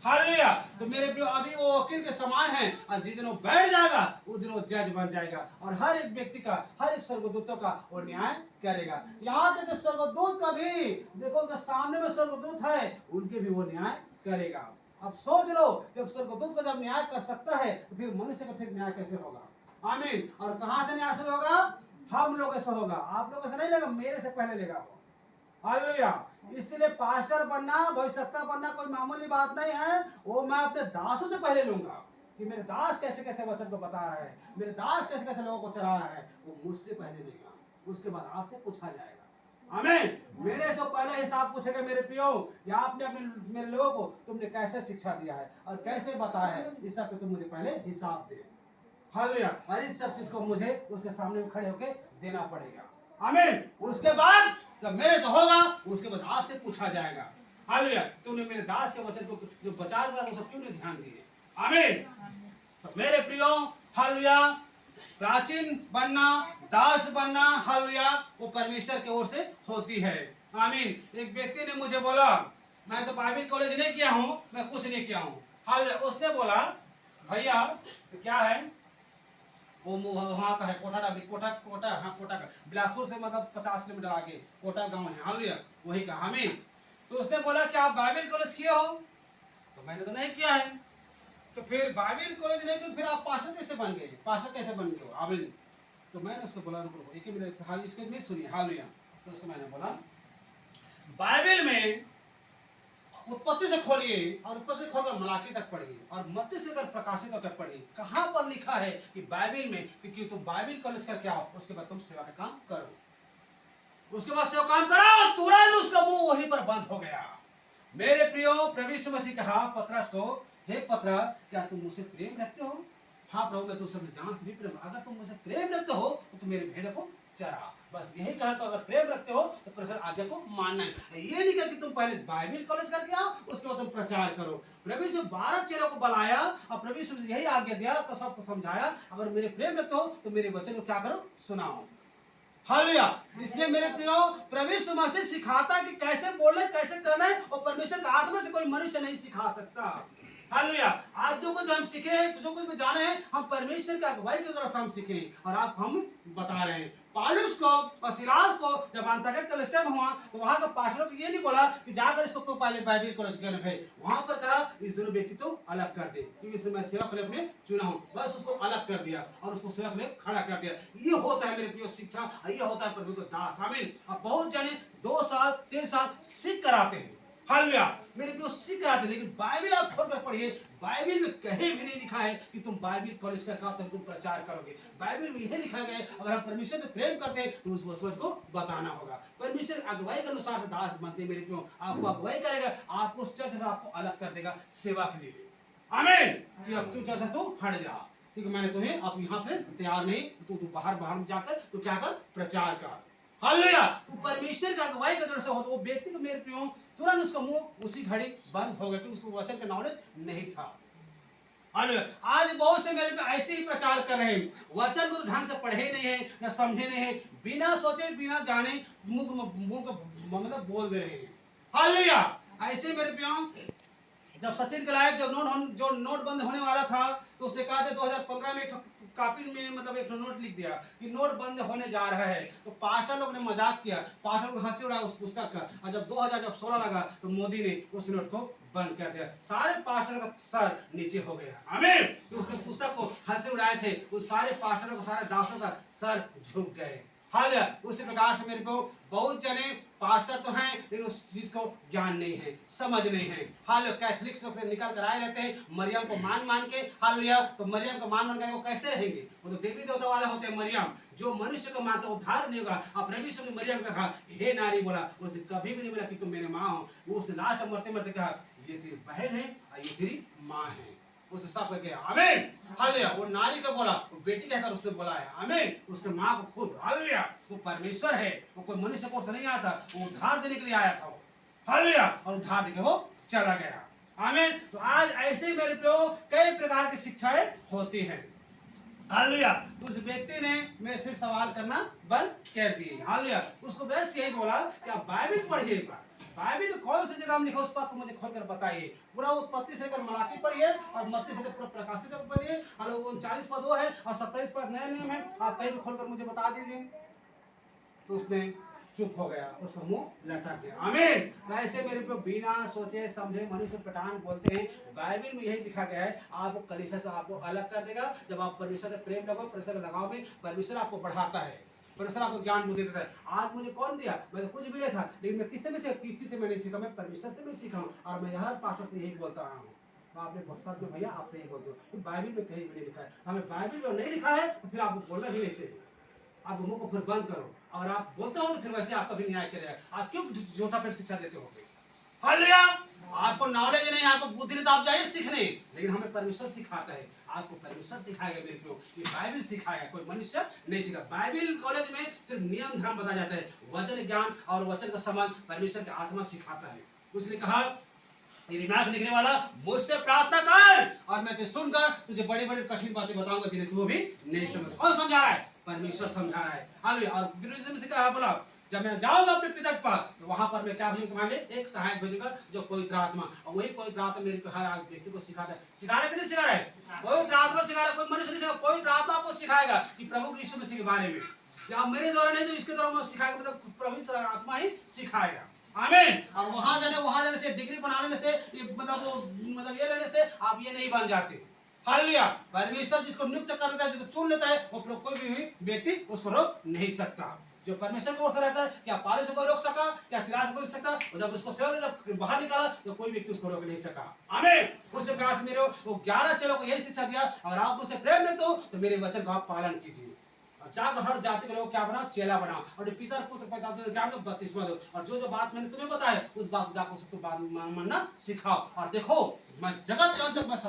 Hallelujah. तो मेरे प्रियो अभी वो वकील के समान है, और जिस दिन वो बैठ जाएगा उस दिन वो जज बन जाएगा, और हर एक व्यक्ति का, हर एक स्वर्गदूतों का वो न्याय करेगा। यहाँ तक कि स्वर्गदूत का भी, देखो उनके सामने में स्वर्गदूत है, उनके भी वो न्याय करेगा। अब सोच लो, जब स्वर्गदूत का जब न्याय कर सकता है, तो फिर मनुष्य का फिर न्याय कैसे होगा? आमीन। और कहां से न्याय शुरू होगा? हम लोगों से होगा। आप लोगों से नहीं लेगा, मेरे से पहले लेगा वो। हालेलुया। इसलिए पास्टर बनना, भविष्यवक्ता बनना कोई मामूली बात नहीं है। वो मैं अपने दासों से पहले लूंगा कि मेरे दास कैसे कैसे वचन को बता रहा है, मेरे दास कैसे कैसे लोगों को चला रहा है, वो मुझसे पहले लेगा। उसके बाद आपसे पूछा जाएगा। आमीन। मेरे से पहले हिसाब पूछेगा मेरे प्रियो, या आपने अपने मेरे लोगों को तुमने कैसे शिक्षा दिया है और कैसे बताया है, इस सब पे तुम मुझे पहले हिसाब दे। हालेलुया। और इस सब चीज को मुझे उसके सामने में खड़े होकर देना पड़ेगा। आमीन। उसके बाद जब मेरे से होगा, उसके बाद आपसे पूछा जाएगा। हालेलुया। तूने मेरे दास के वचन को जो बचा दिया, वो सब क्यों नहीं ध्यान दिए? आमीन। तो मेरे प्रियो, हालेलुया, प्राचीन बनना, दास बनना, हालेलुया, वो परमेश्वर की ओर से होती है। आमीन। एक व्यक्ति ने मुझे बोला, मैं तो बाइबल कॉलेज नहीं किया हूं, मैं कुछ नहीं किया हूं। हालेलुया। उसने बोला, भैया तो क्या है वो वहाँ का है, कोटा डाबी, कोटा कोटा, हाँ कोटा का, बिलासपुर से मतलब 50 किलोमीटर आगे कोटा गांव है। हालेलुया। वही का हमीन। तो उसने बोला कि आप बाइबल कॉलेज किए हो? तो मैंने तो नहीं किया है। तो फिर बाइबल कॉलेज नहीं किया, फिर आप पास्टर कैसे बन गए? पास्टर कैसे बन गए हो? आमीन। तो मैंने उसको बोला, रुको एक ही मिनट, हाल इसको नहीं सुनिए। हालेलुया। तो उसको मैंने बोला, बाइबल में उत्पत्ति से खोलिए, और उत्पत्ति से खोलकर मलाकी तक पढ़िए, और मत्ती से लेकर प्रकाशित होकर पढ़िए। कहां पर लिखा है कि बाइबल में कि तुम बाइबल कॉलेज करके आओ, उसके बाद तुम सेवा का काम करो। उसके बाद सेवा काम करो, तुरंत उसका मुंह वहीं पर बंद हो गया। मेरे प्रियो, प्रभु यीशु मसीह कहा पतरस को, हे पतरस, क्या तुम मुझसे प्रेम रखते हो? हाँ प्रभु, मैं तुमसे जान से भी प्रेम, अगर तुम मुझसे प्रेम रखते हो तो तुम मेरे भेड़ को चरा। बस यही कहा। तो अगर प्रेम रखते हो तो प्रभु आज्ञा को मानना है। ये नहीं कहा कि तुम पहले बाइबल कॉलेज करके आओ, उसके बाद तुम प्रचार करो। प्रभु यीशु 12 चेलों को बुलाया, और प्रभु यीशु यही आज्ञा दिया, तो सबको समझाया, अगर मेरे प्रेम रखते हो तो मेरे वचन को क्या करो? सुनाओ। हालेलुया। इसमें मेरे प्रियो, प्रभु यीशु मसीह सिखाता है कि कैसे बोलना है, कैसे करना है, और परमेश्वर का आत्मा से कोई मनुष्य नहीं सिखा सकता। हालेलुया। आज जो कुछ भी हम सीखे हैं, जो कुछ भी जाने हैं, हम परमेश्वर की अगुवाई की तरफ से हम सीखे हैं, और आपको हम बता रहे हैं। पौलुस को और सिलास को जब अंतरंग कलीसिया में हुआ, तो वहां का पास्टरों को ये नहीं बोला कि जाकर इसको तो पहले बाइबल कॉलेज करने भेज। वहां पर कहा इस दोनों व्यक्ति तो अलग कर दे, क्योंकि इसने मैं सेवा के लिए अपने चुना हूं। बस उसको अलग कर दिया और उसको सेवा के लिए खड़ा कर दिया। ये होता है मेरे प्रिय शिक्षा, ये होता है प्रभु का दास। आमीन। अब बहुत जने 2 साल 3 साल सीख कर आते हैं। हालेलुया। मेरे प्रिय सीख कर आते हैं, लेकिन बाइबल आप खोलकर पढ़िए, बाइबल में कहीं भी नहीं लिखा है कि तुम बाइबल कॉलेज का काम तुम प्रचार करोगे। बाइबल में यह लिखा गया है, अगर हम परमेश्वर से प्रेम करते हैं तो उस वचन को बताना होगा। परमेश्वर अगुवाई के अनुसार दास बनते मेरे प्रियो, आपको अगुवाई करेगा, आपको उस चर्च से आपको अलग कर देगा सेवा के लिए। आमीन। कि अब तू चर्च से तू हट जा, क्योंकि मैंने तुम्हें अब यहाँ पे तैयार नहीं, तू बाहर बाहर जाकर तू क्या कर? प्रचार कर। हालेलुया। तो परमेश्वर का अगुवाई की तरफ से हो, तो वो व्यक्ति को मेरे प्रियो तुरंत उसका मुंह उसी घड़ी बंद हो गया, क्योंकि उसको वचन का नॉलेज नहीं था। आज बहुत से मेरे पे ऐसे ही प्रचार कर रहे हैं, वचन को तो ढंग से पढ़े नहीं है, न समझे नहीं है, बिना सोचे बिना जाने मुंह को मतलब बोल दे रहे हैं। हालेलुया। ऐसे मेरे प्रियो, जब सचिन के लायक जो नोट बंद होने वाला था, तो उसने कहा था 2015 में एक कॉपी में मतलब एक नोट लिख दिया कि नोट बंद होने जा रहा है। तो पास्टर लोग ने मजाक किया, पास्टर लोग हंसी उड़ाया उस पुस्तक का, और जब 2016 लगा तो मोदी ने उस नोट को बंद कर दिया। सारे पास्टर का सर नीचे हो गया। आमीन। तो उसने पुस्तक को हंसी उड़ाए थे, उस सारे पास्टरों को, सारे दासों का सर झुक गए। हालेलुया। उसी प्रकार से मेरे को बहुत जने पास्टर तो हैं, लेकिन उस चीज को ज्ञान नहीं है, समझ नहीं है। हालेलुया। कैथोलिक लोग से निकल कर आए रहते हैं, मरियम को मान के। हालेलुया। तो मरियम को मान के वो कैसे रहेंगे? वो तो देवी देवता वाले होते हैं। मरियम जो मनुष्य को मानता उद्धार नहीं होगा। अब प्रभु यीशु ने मरियम का कहा हे नारी, बोला, उसने कभी भी नहीं बोला कि तुम मेरे माँ हो। वो उसने लास्ट मरते मरते कहा ये तेरी बहन है और ये तेरी माँ है। उसने सब गया। आमीन। हालेलुया। वो नारी को बोला, वो बेटी कहकर उसने बोला है। आमीन। उसके माँ को खुद। हालेलुया। वो परमेश्वर है, वो कोई मनुष्य कोर्स नहीं आता, वो उद्धार देने के लिए आया था। हालेलुया। और उद्धार देके वो चला गया। आमीन। तो आज ऐसे मेरे प्रियो कई प्रकार की शिक्षाएं होती हैं। हालेलुया। उस व्यक्ति ने मेरे से सवाल करना बंद कर दिए। हालेलुया। उसको बस यही बोला कि आप बाइबल पढ़िए एक बार। बाइबल में कौन सी जगह में लिखा उस बात को मुझे खोल कर बताइए। पूरा उत्पत्ति से लेकर मलाकी पढ़िए और मत्ती से लेकर पूरा प्रकाशित तक पढ़िए। और 39 पद वो है और 27 पद नए नियम है। आप कहीं भी खोल कर मुझे बता दीजिए। तो उसने चुप हो गया, उसका मुंह लटक गया। आमीन। तो ऐसे मेरे को बिना सोचे समझे मनुष्य पठान बोलते हैं। बाइबल में यही लिखा गया है, आपको कलीसिया से आपको अलग कर देगा। जब आप परमेश्वर से प्रेम लगो, परमेश्वर के लगाव में, परमेश्वर आपको बढ़ाता है, परमेश्वर आपको ज्ञान बुद्धि देता है। आज मुझे कौन दिया? मैं तो कुछ भी नहीं था, लेकिन मैं किसी से मैं नहीं सीखा, मैं परमेश्वर से मैं सीखा हूँ। और मैं हर पास्टर से यही बोलता रहा हूँ। तो आपने बहुत में भैया आपसे यही बोलते हो, बाइबल में कहीं भी नहीं लिखा है। हमें बाइबल में नहीं लिखा है तो फिर आपको बोलना भी नहीं चाहिए। आप मुंह को फिर बंद करो, और आप बोलते हो तो फिर वैसे आपका भी न्याय करेगा। आप क्यों झूठा फिर शिक्षा देते हो? हालेलुया। आपको नॉलेज नहीं, आपको बुद्धि नहीं, तो आप जाइए सीखने। लेकिन हमें परमेश्वर सिखाता है, आपको परमेश्वर सिखाएगा। मेरे को ये बाइबल सिखाएगा, कोई मनुष्य नहीं सिखा। बाइबल कॉलेज में सिर्फ नियम धर्म बताया जाता है, वचन ज्ञान और वचन का संबंध परमेश्वर की आत्मा सिखाता है। उसने कहा, दिमाग लिखने वाला मुझसे प्रार्थना कर और मैं तुझे सुनकर तुझे बड़ी बड़ी कठिन बातें बताऊंगा जिन्हें तू भी नहीं समझ। कौन समझा रहा है? परमेश्वर समझा रहा है। हालेलुया। और विरोधी से कहा, बोला जब मैं जाऊंगा अपने पिता के पास तो वहां पर मैं क्या भेजूंगा तुम्हारे लिए? एक सहायक भेजूंगा, जो पवित्र आत्मा। और वही पवित्र आत्मा मेरे हर व्यक्ति को सिखाता है। सिखा रहा है कि नहीं सिखा रहा है? पवित्र आत्मा सिखा रहा है, कोई मनुष्य नहीं सिखा। पवित्र आत्मा आपको सिखाएगा कि प्रभु यीशु मसीह के बारे में। या मेरे द्वारा नहीं तो इसके द्वारा सिखाएगा, मतलब पवित्र आत्मा ही सिखाएगा। आमीन। और वहां जाने से, डिग्री बना लेने से, ये मतलब वो मतलब ये लेने से आप ये नहीं बन जाते। हालेलुया। परमेश्वर जिसको नियुक्त कर देता है, जिसको चुन लेता है, वो कोई भी व्यक्ति उसको रोक नहीं सकता। जो परमेश्वर की ओर से रहता है, क्या पाले से कोई रोक सका? क्या सिला से कोई रोक सकता? और जब उसको सेवक ने जब बाहर निकाला तो कोई व्यक्ति उसको रोक नहीं सका। आमीन। उस प्रकार से मेरे वो 11 चेलों को यही शिक्षा दिया, अगर आप मुझसे प्रेम रखते हो तो मेरे वचन का आप पालन कीजिए। जाकर हर जाति के लोग क्या बनाओ? चेला बनाओ। और पिता पुत्र पैदा क्या दो? बपतिस्मा दो। और जो जो बात मैंने तुम्हें बताया उस बात को जाकर तुम मानना सिखाओ। और देखो, मैं जगत के अंत तक मैं